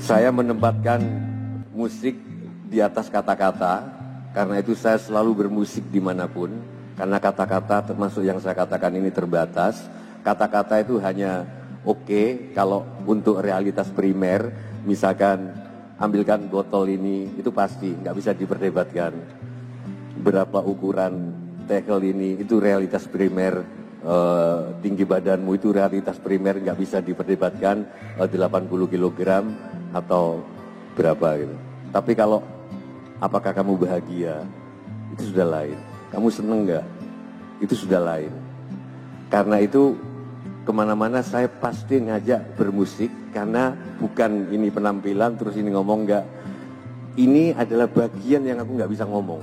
Saya menempatkan musik di atas kata-kata, karena itu saya selalu bermusik dimanapun, karena kata-kata termasuk yang saya katakan ini terbatas. Kata-kata itu hanya oke kalau untuk realitas primer, misalkan ambilkan botol ini, itu pasti nggak bisa diperdebatkan. Berapa ukuran tegel ini, itu realitas primer. Tinggi badanmu itu realitas primer, nggak bisa diperdebatkan 80 kg atau berapa gitu. Tapi kalau apakah kamu bahagia, itu sudah lain. Kamu seneng nggak, itu sudah lain. Karena itu kemana-mana saya pasti ngajak bermusik, karena bukan ini penampilan terus ini ngomong, nggak. Ini adalah bagian yang aku nggak bisa ngomong.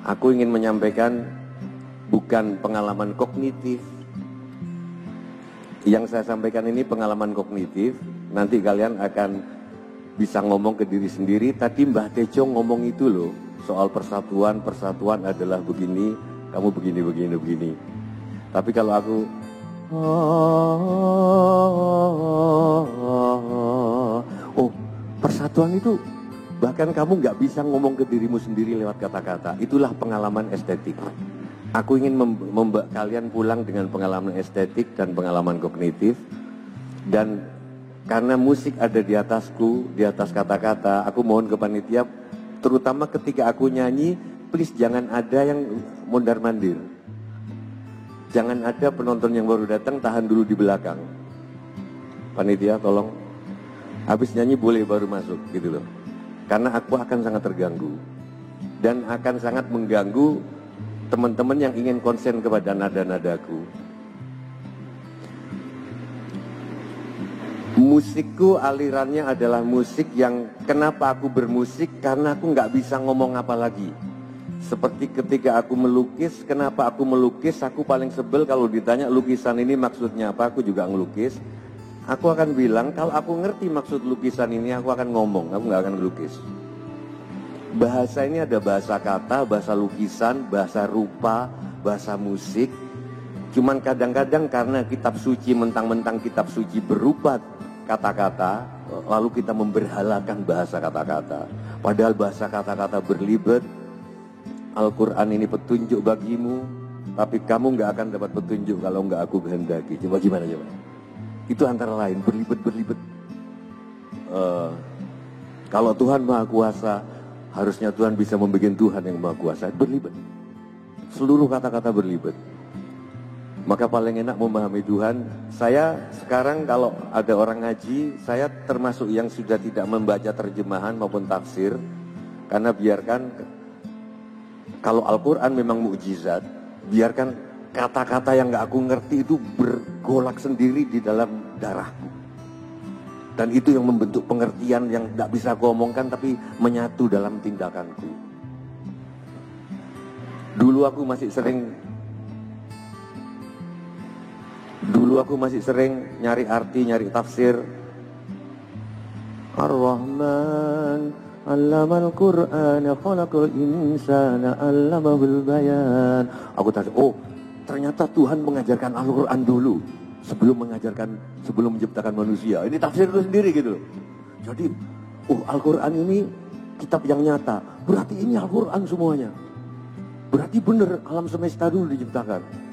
Aku ingin menyampaikan bukan pengalaman kognitif. Yang saya sampaikan ini pengalaman kognitif. Nanti kalian akan bisa ngomong ke diri sendiri. Tadi Mbah Tejo ngomong itu loh, soal persatuan adalah begini, kamu begini. Tapi kalau aku persatuan itu bahkan kamu nggak bisa ngomong ke dirimu sendiri lewat kata-kata. Itulah pengalaman estetik. Aku ingin membawa kalian pulang dengan pengalaman estetik dan pengalaman kognitif. Dan karena musik ada di atasku, di atas kata-kata, aku mohon ke panitia, terutama ketika aku nyanyi, please jangan ada yang mondar-mandir. Jangan ada penonton yang baru datang tahan dulu di belakang. Panitia tolong, habis nyanyi boleh baru masuk gitu loh. Karena aku akan sangat terganggu dan akan sangat mengganggu teman-teman yang ingin konsen kepada nada-nadaku. Musikku alirannya adalah musik yang kenapa aku bermusik, karena aku nggak bisa ngomong apa lagi. Seperti ketika aku melukis, kenapa aku melukis, aku paling sebel kalau ditanya lukisan ini maksudnya apa, aku juga ngelukis. Aku akan bilang kalau aku ngerti maksud lukisan ini, aku akan ngomong, aku nggak akan ngelukis. Bahasa ini ada bahasa kata, bahasa lukisan, bahasa rupa, bahasa musik. Cuman kadang-kadang karena kitab suci, mentang-mentang kitab suci berupa kata-kata, lalu kita memberhalakan bahasa kata-kata. Padahal bahasa kata-kata berlibat. Al-Quran ini petunjuk bagimu, tapi kamu nggak akan dapat petunjuk kalau nggak aku kehendaki. Coba gimana coba? Itu antara lain berlibat. Kalau Tuhan Maha Kuasa, harusnya Tuhan bisa membuat Tuhan yang Maha Kuasa berlibat. Seluruh kata-kata berlibat. Maka paling enak memahami Tuhan. Saya sekarang kalau ada orang ngaji, saya termasuk yang sudah tidak membaca terjemahan maupun tafsir. Karena biarkan, kalau Al-Quran memang mukjizat, biarkan kata-kata yang gak aku ngerti itu bergolak sendiri di dalam darahku. Dan itu yang membentuk pengertian yang gak bisa aku omongkan, tapi menyatu dalam tindakanku. Dulu aku masih sering nyari arti, nyari tafsir. Ar-Rahman 'allamal Qur'ana khalaqal insana 'allamahul bayan. Aku tanya, oh ternyata Tuhan mengajarkan Al-Quran dulu sebelum menciptakan manusia. Ini tafsir itu sendiri gitu loh. Jadi, Al-Quran ini kitab yang nyata. Berarti ini Al-Quran semuanya. Berarti benar alam semesta dulu diciptakan.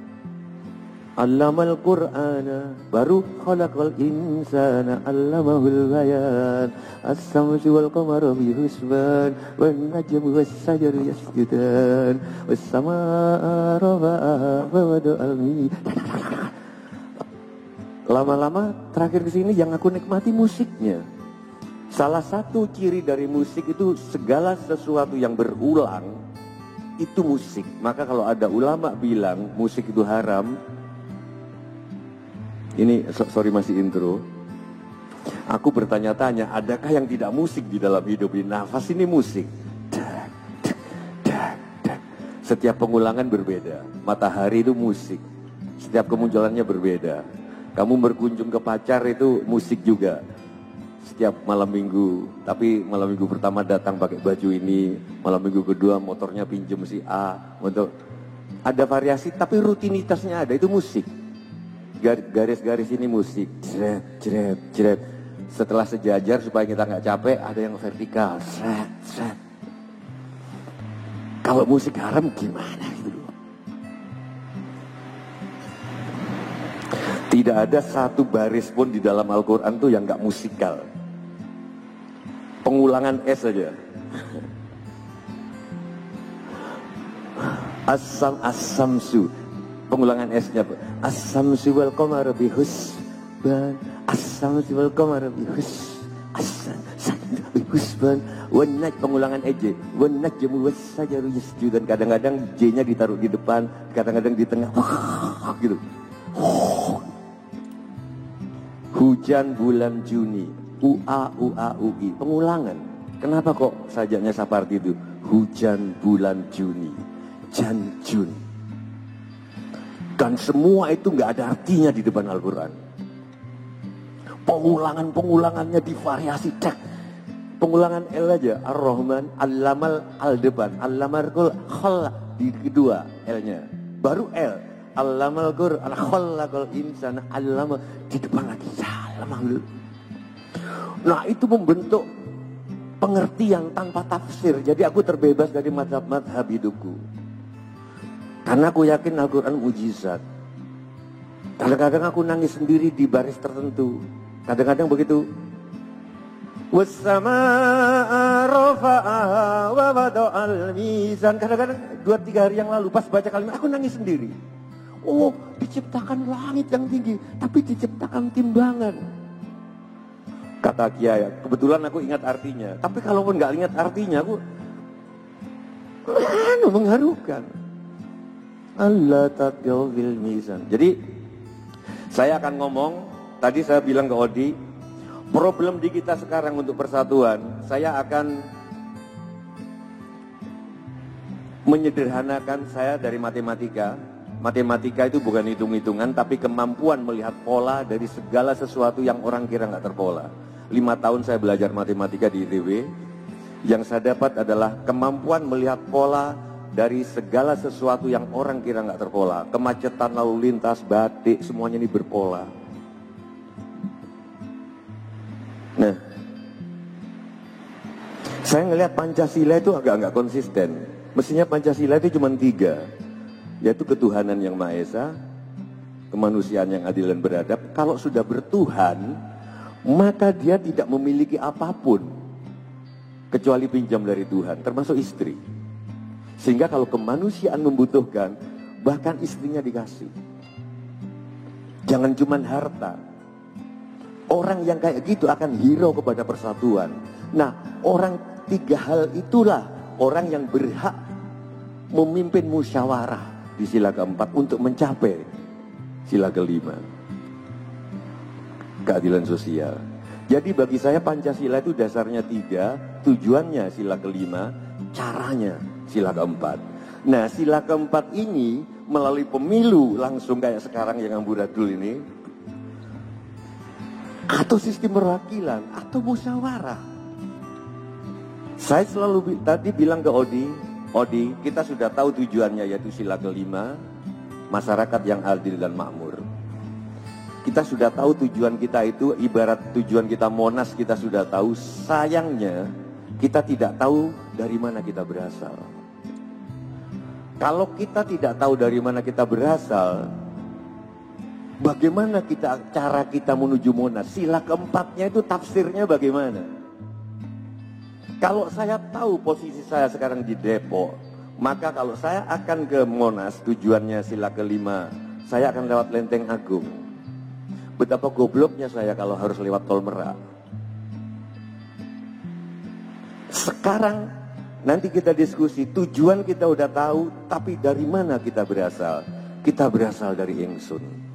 Allamal Qur'ana, baru khalaqal insana 'allamahul bayan. As-samsu wal qamaru bi husban, wan najmu was sajaru yasjudan, was samaa rafa'aha wa wada'al mizan. Lama-lama terakhir kesini yang aku nikmati musiknya. Salah satu ciri dari musik itu segala sesuatu yang berulang itu musik. Maka kalau ada ulama bilang musik itu haram, ini sorry masih intro. Aku bertanya-tanya, adakah yang tidak musik di dalam hidup ini? Nafas ini musik. Setiap pengulangan berbeda. Matahari itu musik. Setiap kemunculannya berbeda. Kamu berkunjung ke pacar itu musik juga. Setiap malam minggu. Tapi malam minggu pertama datang pakai baju ini. Malam minggu kedua motornya pinjem si A. Ada variasi tapi rutinitasnya ada. Itu musik. Garis-garis ini musik, jret. Setelah sejajar supaya kita nggak capek, ada yang vertikal. Sret, sret. Kalau musik haram gimana gitu? Tidak ada satu baris pun di dalam Al-Quran tuh yang nggak musikal. Pengulangan S saja. As-samsu. Pengulangan S-nya. As-samsu wal qamar bihusban. As-samsu wal qamar bihusban. Wan-naj, pengulangan EJ. Wan-najmu was-sajaru yasjudan. Kadang-kadang J-nya ditaruh di depan, kadang-kadang di tengah. Gitu. Hujan bulan Juni. UI. Pengulangan. Kenapa kok sajaknya seperti itu? Hujan bulan Juni. Janjun. Dan semua itu nggak ada artinya di depan Al-Quran. Pengulangannya divariasi. Pengulangan L aja. Ar-Rahman, Allamal, al depan. Allamarkul, khal di kedua L-nya. Baru L. Allamal Qur'an, khalaqal insana, allama di depan lagi. Nah, itu membentuk pengertian tanpa tafsir. Jadi aku terbebas dari madhab-madhab hidupku. Karena aku yakin Al-Quran mujizat. Kadang-kadang aku nangis sendiri di baris tertentu. Kadang-kadang begitu. Wassama'a rafa'aha wa wada'al mizan. Kadang-kadang 2-3 hari yang lalu pas baca kalimat aku nangis sendiri. Oh, diciptakan langit yang tinggi, tapi diciptakan timbangan. Kata Kiai, kebetulan aku ingat artinya. Tapi kalaupun nggak ingat artinya, aku mengharukan. Allah tatbil bil mizan. Jadi saya akan ngomong. Tadi saya bilang ke Odi, problem di kita sekarang untuk persatuan. Saya akan menyederhanakan saya dari matematika. Matematika itu bukan hitung-hitungan, tapi kemampuan melihat pola dari segala sesuatu yang orang kira nggak terpola. 5 tahun saya belajar matematika di ITB. Yang saya dapat adalah kemampuan melihat pola dari segala sesuatu yang orang kira nggak terpola. Kemacetan lalu lintas, batik, semuanya ini berpola. Nah, saya ngelihat Pancasila itu agak nggak konsisten. Mestinya Pancasila itu cuma 3. Yaitu ketuhanan yang Maha Esa, kemanusiaan yang adil dan beradab. Kalau sudah bertuhan, maka dia tidak memiliki apapun kecuali pinjam dari Tuhan, termasuk istri. Sehingga kalau kemanusiaan membutuhkan, bahkan istrinya dikasih. Jangan cuma harta. Orang yang kayak gitu akan hero kepada persatuan. Nah, orang 3 hal itulah orang yang berhak memimpin musyawarah di sila keempat untuk mencapai sila kelima, keadilan sosial. Jadi bagi saya Pancasila itu dasarnya 3, tujuannya sila kelima, caranya sila keempat. Nah, sila keempat ini melalui pemilu langsung kayak sekarang yang amburadul ini, atau sistem perwakilan, atau musyawarah. Saya selalu tadi bilang ke Odi, kita sudah tahu tujuannya, yaitu sila kelima, masyarakat yang adil dan makmur. Kita sudah tahu tujuan kita itu, ibarat tujuan kita Monas kita sudah tahu. Sayangnya kita tidak tahu dari mana kita berasal. Kalau kita tidak tahu dari mana kita berasal, bagaimana cara kita menuju Monas? Sila keempatnya itu tafsirnya bagaimana? Kalau saya tahu posisi saya sekarang di Depok, maka kalau saya akan ke Monas, tujuannya sila kelima, saya akan lewat Lenteng Agung. Betapa gobloknya saya kalau harus lewat Tol Merak. Sekarang nanti kita diskusi, tujuan kita udah tahu, tapi dari mana kita berasal? Kita berasal dari ingsun.